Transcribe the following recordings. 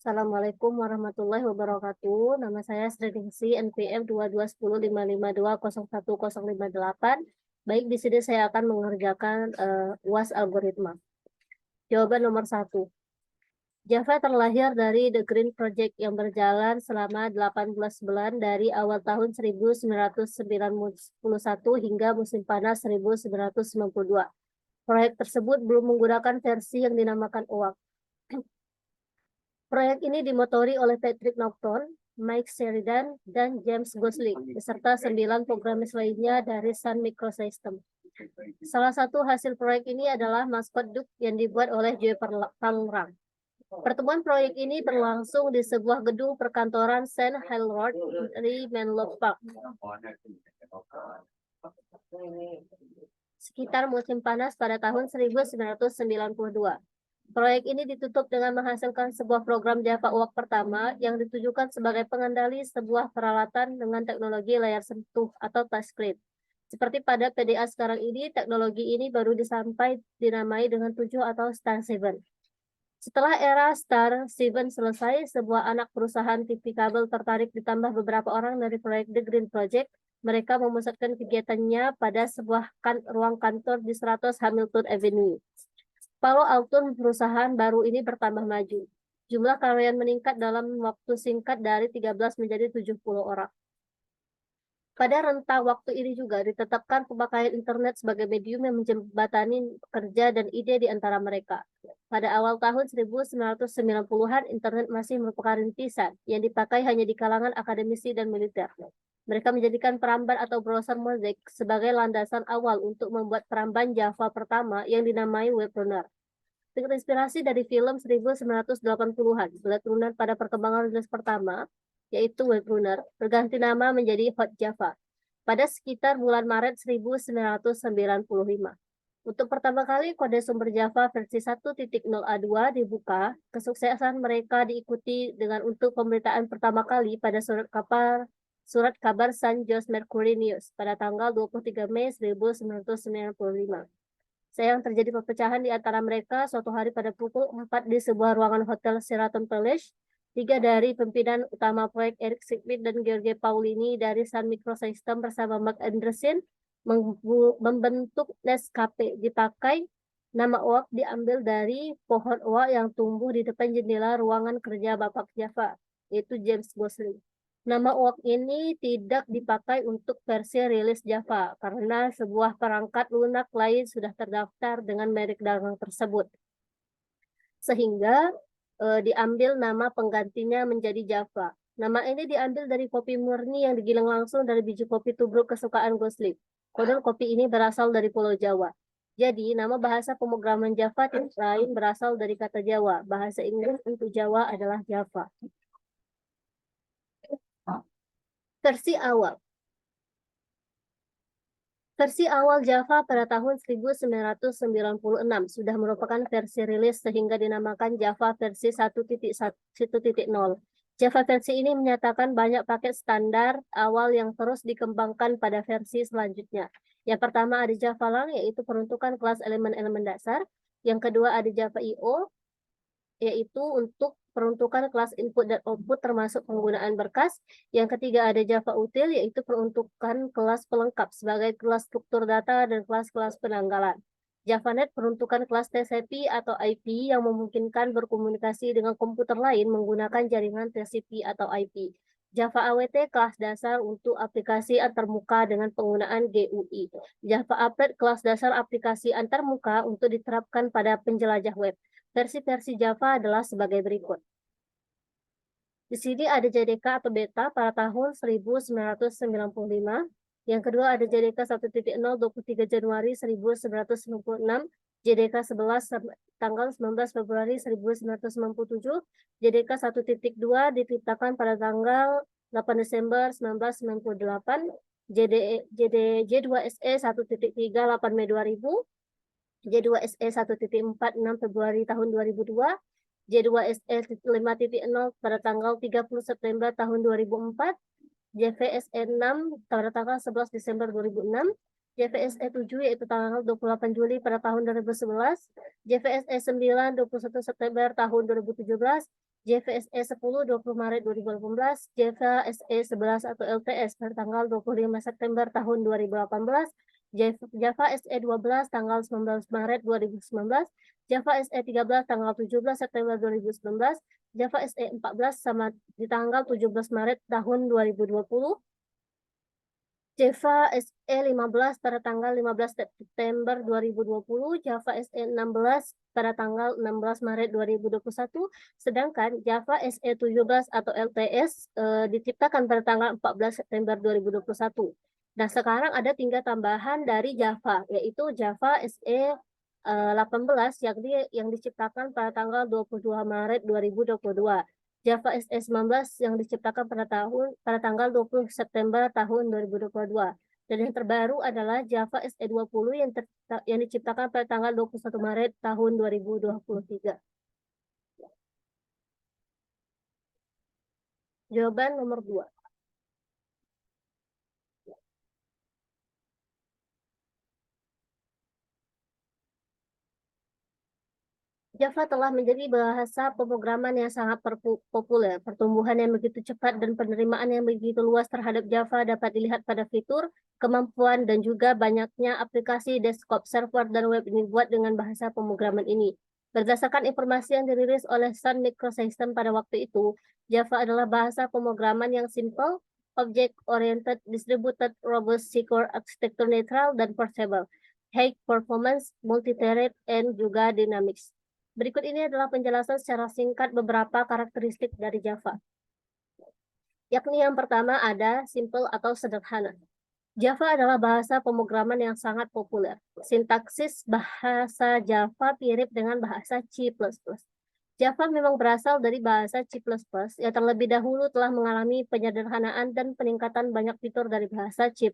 Assalamualaikum warahmatullahi wabarakatuh. Nama saya Sriningsih, NPM 221055201058. Baik, di sini saya akan mengerjakan UAS algoritma. Jawaban nomor 1. Java terlahir dari The Green Project yang berjalan selama 18 bulan dari awal tahun 1991 hingga musim panas 1992. Proyek tersebut belum menggunakan versi yang dinamakan OWASP. Proyek ini dimotori oleh Patrick Norton, Mike Sheridan, dan James Gosling, beserta 9 programis lainnya dari Sun Microsystems. Salah satu hasil proyek ini adalah maskot Duck yang dibuat oleh Joe Palrang. Pertemuan proyek ini berlangsung di sebuah gedung perkantoran St. Helens di Menlo Park, sekitar musim panas pada tahun 1992. Proyek ini ditutup dengan menghasilkan sebuah program Java UAC pertama yang ditujukan sebagai pengendali sebuah peralatan dengan teknologi layar sentuh atau touchscreen. Seperti pada PDA sekarang ini, teknologi ini baru dinamai dengan 7 atau Star 7. Setelah era Star 7 selesai, sebuah anak perusahaan TV kabel tertarik ditambah beberapa orang dari proyek The Green Project. Mereka memusatkan kegiatannya pada sebuah ruang kantor di 100 Hamilton Avenue. Palo Alto perusahaan baru ini bertambah maju. Jumlah karyawan meningkat dalam waktu singkat dari 13 menjadi 70 orang. Pada rentang waktu ini juga ditetapkan pemakaian internet sebagai medium yang menjembatani kerja dan ide di antara mereka. Pada awal tahun 1990-an, internet masih merupakan rintisan yang dipakai hanya di kalangan akademisi dan militer. Mereka menjadikan peramban atau browser Mosaic sebagai landasan awal untuk membuat peramban Java pertama yang dinamai Webrunner. Terinspirasi dari film 1980-an, Blade Runner pada perkembangan rilis pertama, yaitu Webrunner, berganti nama menjadi Hot Java pada sekitar bulan Maret 1995. Untuk pertama kali, kode sumber Java versi 1.0A2 dibuka. Kesuksesan mereka diikuti dengan untuk pemberitaan pertama kali pada surat kabar San Jose Mercury News pada tanggal 23 Mei 1995. Sayang terjadi perpecahan di antara mereka suatu hari pada pukul 4 di sebuah ruangan hotel Sheraton Palace. 3 dari pimpinan utama proyek, Eric Schmidt dan George Paulini dari Sun Microsystems bersama Mark Anderson membentuk Nescafe. Dipakai nama OWASP diambil dari pohon oak yang tumbuh di depan jendela ruangan kerja Bapak Java, yaitu James Gosling. Nama OWASP ini tidak dipakai untuk versi rilis Java karena sebuah perangkat lunak lain sudah terdaftar dengan merek dagang tersebut. Sehingga diambil nama penggantinya menjadi Java. Nama ini diambil dari kopi murni yang digiling langsung dari biji kopi tubruk kesukaan Gosling. Konon kopi ini berasal dari Pulau Jawa. Jadi, nama bahasa pemrograman Java tidak lain berasal dari kata Jawa. Bahasa Inggris untuk Jawa adalah Java. Versi awal. Versi awal Java pada tahun 1996 sudah merupakan versi rilis sehingga dinamakan Java versi 1.1.0. Java versi ini menyatakan banyak paket standar awal yang terus dikembangkan pada versi selanjutnya. Yang pertama ada Java Lang, yaitu peruntukan kelas elemen-elemen dasar. Yang kedua ada Java IO, yaitu untuk peruntukan kelas input dan output termasuk penggunaan berkas. Yang ketiga ada Java Util, yaitu peruntukan kelas pelengkap sebagai kelas struktur data dan kelas-kelas penanggalan. JavaNet peruntukan kelas TCP atau IP yang memungkinkan berkomunikasi dengan komputer lain menggunakan jaringan TCP atau IP. Java AWT kelas dasar untuk aplikasi antarmuka dengan penggunaan GUI. Java Applet kelas dasar aplikasi antarmuka untuk diterapkan pada penjelajah web. Versi-versi Java adalah sebagai berikut. Di sini ada JDK atau beta pada tahun 1995. Yang kedua ada JDK 1.0 23 Januari 1996, JDK 11 tanggal 19 Februari 1997, JDK 1.2 diciptakan pada tanggal 8 Desember 1998, J2SE 1.3 8 Mei 2000, J2SE 1.4 6 Februari tahun 2002, J2SE 5.0 pada tanggal 30 September tahun 2004, JVSE 6 pada tanggal 11 Desember 2006, JVSE 7 yaitu tanggal 28 Juli pada tahun 2011, JVSE 9 21 September tahun 2017, JVSE 10 20 Maret 2018, JVSE 11 atau LTS pada tanggal 25 September tahun 2018, Java SE 12 tanggal 19 Maret 2019, Java SE 13 tanggal 17 September 2019, Java SE 14 sama di tanggal 17 Maret tahun 2020, Java SE 15 pada tanggal 15 September 2020, Java SE 16 pada tanggal 16 Maret 2021, sedangkan Java SE 17 atau LTS diciptakan pada tanggal 14 September 2021. Nah, sekarang ada tingkat tambahan dari Java, yaitu Java SE 18 yang diciptakan pada tanggal 22 Maret 2022. Java SE 19 yang diciptakan pada tanggal 20 September tahun 2022. Dan yang terbaru adalah Java SE 20 yang diciptakan pada tanggal 21 Maret tahun 2023. Jawaban nomor 2. Java telah menjadi bahasa pemrograman yang sangat populer. Pertumbuhan yang begitu cepat dan penerimaan yang begitu luas terhadap Java dapat dilihat pada fitur, kemampuan, dan juga banyaknya aplikasi desktop, server, dan web yang dibuat dengan bahasa pemrograman ini. Berdasarkan informasi yang dirilis oleh Sun Microsystem pada waktu itu, Java adalah bahasa pemrograman yang simple, object-oriented, distributed, robust, secure, arsitektur netral, dan portable, high performance, multi-thread, and juga dynamics. Berikut ini adalah penjelasan secara singkat beberapa karakteristik dari Java. Yakni yang pertama ada simple atau sederhana. Java adalah bahasa pemrograman yang sangat populer. Sintaksis bahasa Java mirip dengan bahasa C++. Java memang berasal dari bahasa C++ yang terlebih dahulu telah mengalami penyederhanaan dan peningkatan banyak fitur dari bahasa C++,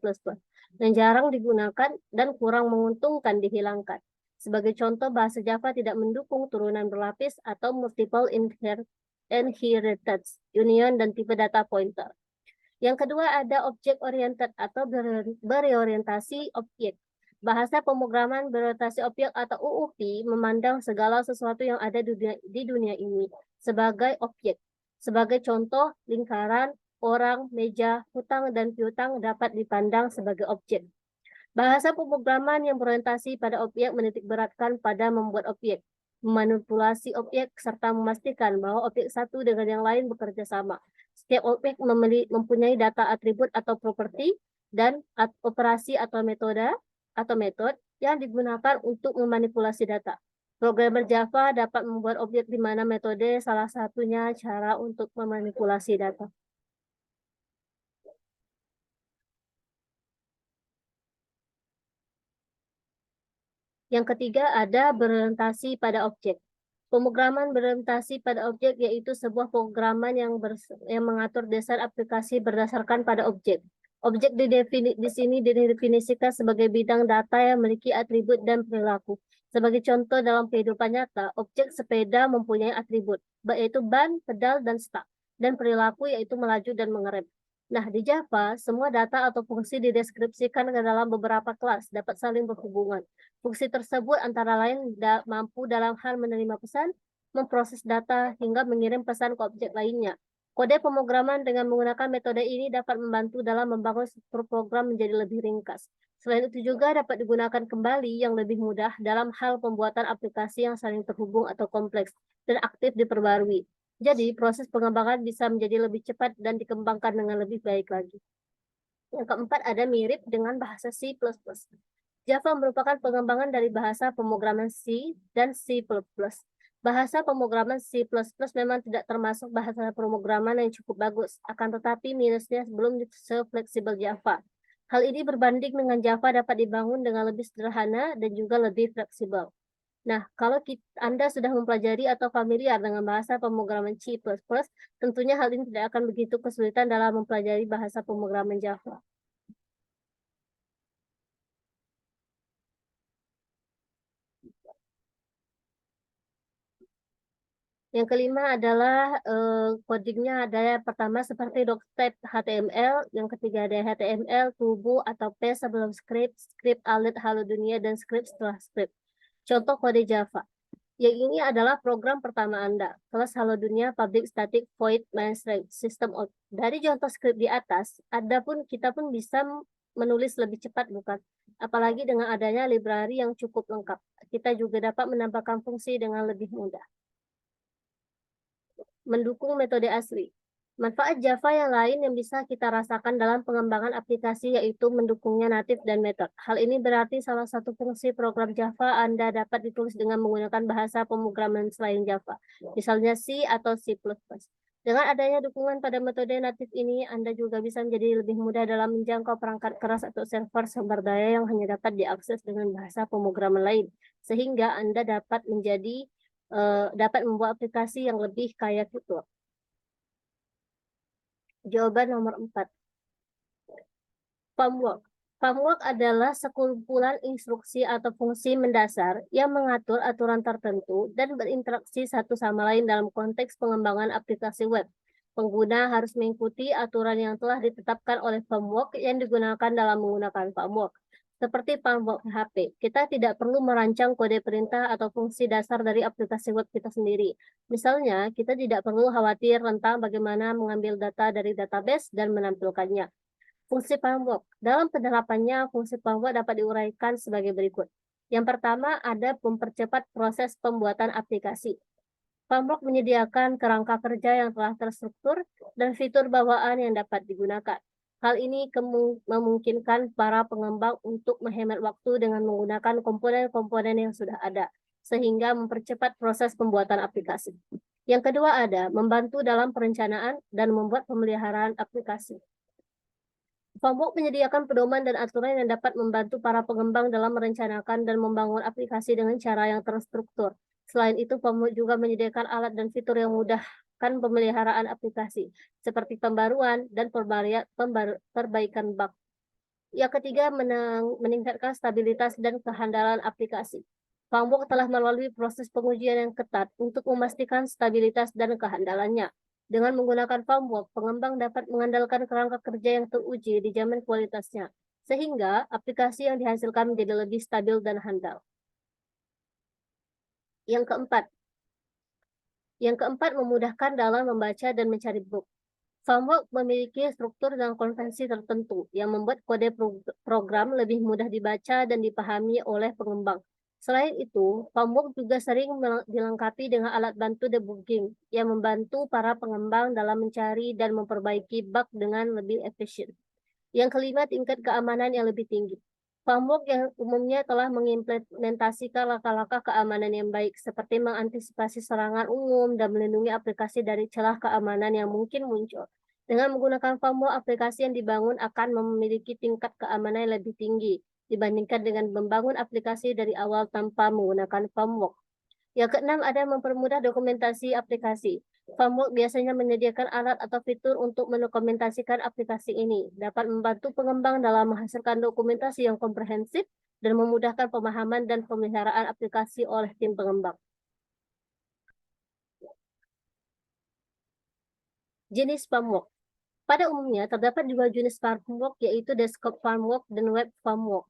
yang jarang digunakan dan kurang menguntungkan dihilangkan. Sebagai contoh, bahasa Java tidak mendukung turunan berlapis atau multiple inheritance, union, dan tipe data pointer. Yang kedua ada object-oriented atau berorientasi objek. Bahasa pemrograman berorientasi objek atau UOP memandang segala sesuatu yang ada di dunia ini sebagai objek. Sebagai contoh, lingkaran, orang, meja, hutang, dan piutang dapat dipandang sebagai objek. Bahasa pemrograman yang berorientasi pada objek menitikberatkan pada membuat objek, memanipulasi objek, serta memastikan bahwa objek satu dengan yang lain bekerja sama. Setiap objek mempunyai data atribut atau properti dan operasi atau metode yang digunakan untuk memanipulasi data. Programmer Java dapat membuat objek di mana metode salah satunya cara untuk memanipulasi data. Yang ketiga ada berorientasi pada objek. Pemrograman berorientasi pada objek yaitu sebuah pemrograman yang mengatur dasar aplikasi berdasarkan pada objek. Objek di sini didefinisikan sebagai bidang data yang memiliki atribut dan perilaku. Sebagai contoh dalam kehidupan nyata, objek sepeda mempunyai atribut, yaitu ban, pedal, dan start, dan perilaku yaitu melaju dan mengerem. Nah, di Java, semua data atau fungsi dideskripsikan ke dalam beberapa kelas, dapat saling berhubungan. Fungsi tersebut antara lain mampu dalam hal menerima pesan, memproses data, hingga mengirim pesan ke objek lainnya. Kode pemrograman dengan menggunakan metode ini dapat membantu dalam membangun struktur program menjadi lebih ringkas. Selain itu juga dapat digunakan kembali yang lebih mudah dalam hal pembuatan aplikasi yang saling terhubung atau kompleks dan aktif diperbarui. Jadi, proses pengembangan bisa menjadi lebih cepat dan dikembangkan dengan lebih baik lagi. Yang keempat ada mirip dengan bahasa C++. Java merupakan pengembangan dari bahasa pemrograman C dan C++. Bahasa pemrograman C++ memang tidak termasuk bahasa pemrograman yang cukup bagus, akan tetapi minusnya belum se-fleksibel Java. Hal ini berbanding dengan Java dapat dibangun dengan lebih sederhana dan juga lebih fleksibel. Nah, kalau Anda sudah mempelajari atau familiar dengan bahasa pemrograman C++, tentunya hal ini tidak akan begitu kesulitan dalam mempelajari bahasa pemrograman Java. Yang kelima adalah codingnya ada pertama seperti doctype HTML, yang ketiga ada HTML, tubuh atau P sebelum script, script alit halo dunia, dan script setelah script. Contoh kode Java. Yang ini adalah program pertama Anda, kelas Halo Dunia Public Static Void Main System. Dari contoh skrip di atas, kita pun bisa menulis lebih cepat, bukan? Apalagi dengan adanya library yang cukup lengkap. Kita juga dapat menambahkan fungsi dengan lebih mudah. Mendukung metode asli. Manfaat Java yang lain yang bisa kita rasakan dalam pengembangan aplikasi yaitu mendukungnya natif dan method. Hal ini berarti salah satu fungsi program Java Anda dapat ditulis dengan menggunakan bahasa pemrograman selain Java, misalnya C atau C++. Dengan adanya dukungan pada metode natif ini, Anda juga bisa menjadi lebih mudah dalam menjangkau perangkat keras atau server sumber daya yang hanya dapat diakses dengan bahasa pemrograman lain, sehingga Anda dapat membuat aplikasi yang lebih kaya fitur. Jawaban nomor 4. Framework. Framework adalah sekumpulan instruksi atau fungsi mendasar yang mengatur aturan tertentu dan berinteraksi satu sama lain dalam konteks pengembangan aplikasi web. Pengguna harus mengikuti aturan yang telah ditetapkan oleh framework yang digunakan dalam menggunakan framework. Seperti framework PHP, kita tidak perlu merancang kode perintah atau fungsi dasar dari aplikasi web kita sendiri. Misalnya, kita tidak perlu khawatir tentang bagaimana mengambil data dari database dan menampilkannya. Fungsi framework. Dalam penerapannya, fungsi framework dapat diuraikan sebagai berikut. Yang pertama, ada mempercepat proses pembuatan aplikasi. Framework menyediakan kerangka kerja yang telah terstruktur dan fitur bawaan yang dapat digunakan. Hal ini memungkinkan para pengembang untuk menghemat waktu dengan menggunakan komponen-komponen yang sudah ada, sehingga mempercepat proses pembuatan aplikasi. Yang kedua ada membantu dalam perencanaan dan membuat pemeliharaan aplikasi. Framework menyediakan pedoman dan aturan yang dapat membantu para pengembang dalam merencanakan dan membangun aplikasi dengan cara yang terstruktur. Selain itu, framework juga menyediakan alat dan fitur yang memudahkan pemeliharaan aplikasi, seperti pembaruan dan perbaikan bug. Yang ketiga, meningkatkan stabilitas dan kehandalan aplikasi. Framework telah melalui proses pengujian yang ketat untuk memastikan stabilitas dan kehandalannya. Dengan menggunakan framework, pengembang dapat mengandalkan kerangka kerja yang teruji dijamin kualitasnya, sehingga aplikasi yang dihasilkan menjadi lebih stabil dan handal. Yang keempat, memudahkan dalam membaca dan mencari bug. Framework memiliki struktur dan konvensi tertentu yang membuat kode program lebih mudah dibaca dan dipahami oleh pengembang. Selain itu, framework juga sering dilengkapi dengan alat bantu debugging yang membantu para pengembang dalam mencari dan memperbaiki bug dengan lebih efisien. Yang kelima, tingkat keamanan yang lebih tinggi. Framework yang umumnya telah mengimplementasikan langkah-langkah keamanan yang baik, seperti mengantisipasi serangan umum dan melindungi aplikasi dari celah keamanan yang mungkin muncul. Dengan menggunakan framework, aplikasi yang dibangun akan memiliki tingkat keamanan yang lebih tinggi dibandingkan dengan membangun aplikasi dari awal tanpa menggunakan framework. Yang keenam, ada mempermudah dokumentasi aplikasi. Framework biasanya menyediakan alat atau fitur untuk mendokumentasikan aplikasi ini, dapat membantu pengembang dalam menghasilkan dokumentasi yang komprehensif dan memudahkan pemahaman dan pemeliharaan aplikasi oleh tim pengembang. Jenis framework. Pada umumnya, terdapat dua jenis framework, yaitu desktop framework dan web framework.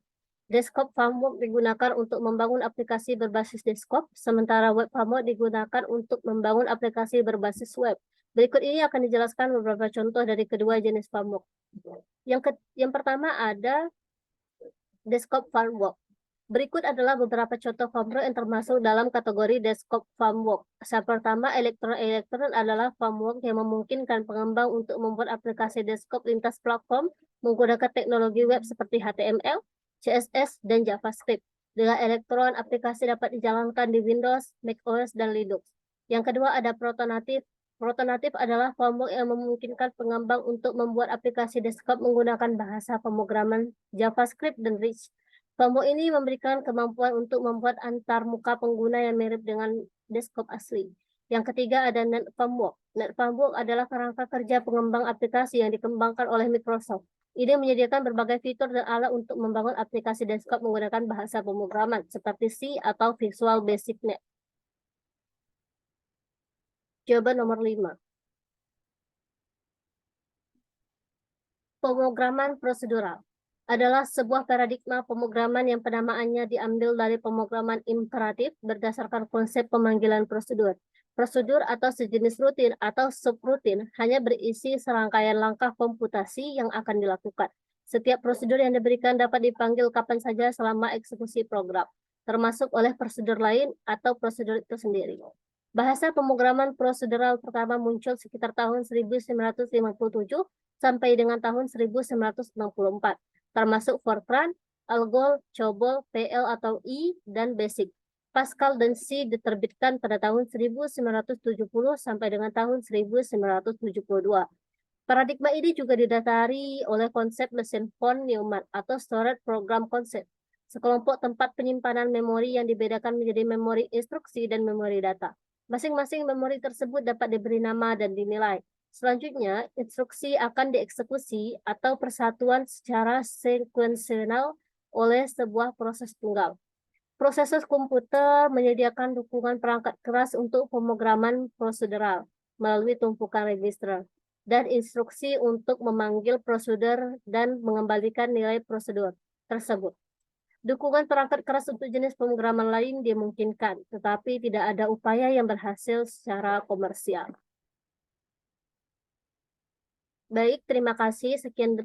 Desktop framework digunakan untuk membangun aplikasi berbasis desktop, sementara web framework digunakan untuk membangun aplikasi berbasis web. Berikut ini akan dijelaskan beberapa contoh dari kedua jenis framework. Yang pertama ada desktop framework. Berikut adalah beberapa contoh framework yang termasuk dalam kategori desktop framework. Yang pertama, Electron adalah framework yang memungkinkan pengembang untuk membuat aplikasi desktop lintas platform menggunakan teknologi web seperti HTML, CSS, dan JavaScript. Dengan Electron, aplikasi dapat dijalankan di Windows, macOS, dan Linux. Yang kedua ada Protonative. Protonative adalah framework yang memungkinkan pengembang untuk membuat aplikasi desktop menggunakan bahasa pemrograman JavaScript dan Rich. Framework ini memberikan kemampuan untuk membuat antarmuka pengguna yang mirip dengan desktop asli. Yang ketiga ada Net Framework. Net Framework adalah kerangka kerja pengembang aplikasi yang dikembangkan oleh Microsoft. Ini menyediakan berbagai fitur dan alat untuk membangun aplikasi desktop menggunakan bahasa pemrograman seperti C atau Visual Basic Net. Jawaban nomor 5. Pemrograman prosedural. adalah sebuah paradigma pemrograman yang penamaannya diambil dari pemrograman imperatif berdasarkan konsep pemanggilan prosedur. Prosedur atau sejenis rutin atau subrutin hanya berisi serangkaian langkah komputasi yang akan dilakukan. Setiap prosedur yang diberikan dapat dipanggil kapan saja selama eksekusi program, termasuk oleh prosedur lain atau prosedur itu sendiri. Bahasa pemrograman prosedural pertama muncul sekitar tahun 1957 sampai dengan tahun 1964, termasuk Fortran, Algol, COBOL, PL atau I, dan BASIC. Pascal dan C diterbitkan pada tahun 1970 sampai dengan tahun 1972. Paradigma ini juga didasari oleh konsep mesin von Neumann atau Storage Program Concept, sekelompok tempat penyimpanan memori yang dibedakan menjadi memori instruksi dan memori data. Masing-masing memori tersebut dapat diberi nama dan dinilai. Selanjutnya, instruksi akan dieksekusi atau persatuan secara sekuensial oleh sebuah proses tunggal. Prosesor komputer menyediakan dukungan perangkat keras untuk pemrograman prosedural melalui tumpukan register dan instruksi untuk memanggil prosedur dan mengembalikan nilai prosedur tersebut. Dukungan perangkat keras untuk jenis pemrograman lain dimungkinkan, tetapi tidak ada upaya yang berhasil secara komersial. Baik, terima kasih. Sekian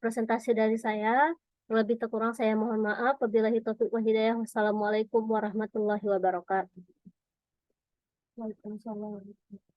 presentasi dari saya. Lebih terkurang saya mohon maaf. Wabillahi taufiq wal hidayah. Wassalamualaikum warahmatullahi wabarakatuh. Waalaikumsalam.